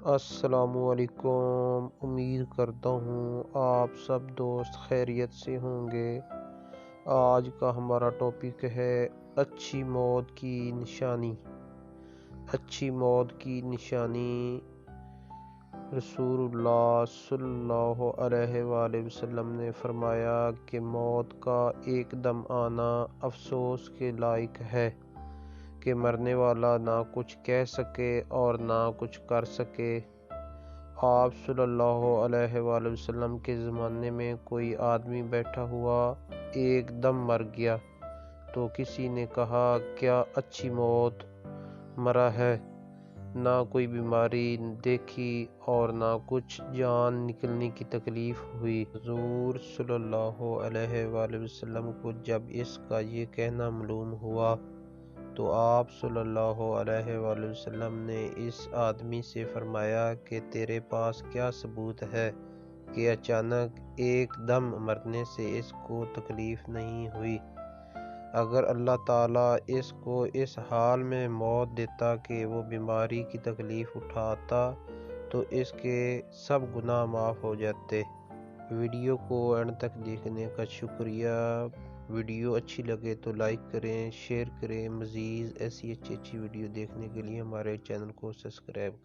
السلام علیکم۔ امید کرتا ہوں آپ سب دوست خیریت سے ہوں گے۔ آج کا ہمارا ٹاپک ہے اچھی موت کی نشانی۔ اچھی موت کی نشانی رسول اللہ صلی اللہ علیہ وآلہ وسلم نے فرمایا کہ موت کا ایک دم آنا افسوس کے لائق ہے کہ مرنے والا نہ کچھ کہہ سکے اور نہ کچھ کر سکے۔ آپ صلی اللہ علیہ وآلہ وسلم کے زمانے میں کوئی آدمی بیٹھا ہوا ایک دم مر گیا تو کسی نے کہا کیا اچھی موت مرا ہے، نہ کوئی بیماری دیکھی اور نہ کچھ جان نکلنے کی تکلیف ہوئی۔ حضور صلی اللہ علیہ وآلہ وسلم کو جب اس کا یہ کہنا معلوم ہوا تو آپ صلی اللہ علیہ وآلہ وسلم نے اس آدمی سے فرمایا کہ تیرے پاس کیا ثبوت ہے کہ اچانک ایک دم مرنے سے اس کو تکلیف نہیں ہوئی؟ اگر اللہ تعالیٰ اس کو اس حال میں موت دیتا کہ وہ بیماری کی تکلیف اٹھاتا تو اس کے سب گناہ معاف ہو جاتے۔ ویڈیو کو اینڈ تک دیکھنے کا شکریہ۔ ویڈیو اچھی لگے تو لائک کریں، شیئر کریں۔ مزید ایسی اچھی ویڈیو دیکھنے کے لیے ہمارے چینل کو سبسکرائب کریں۔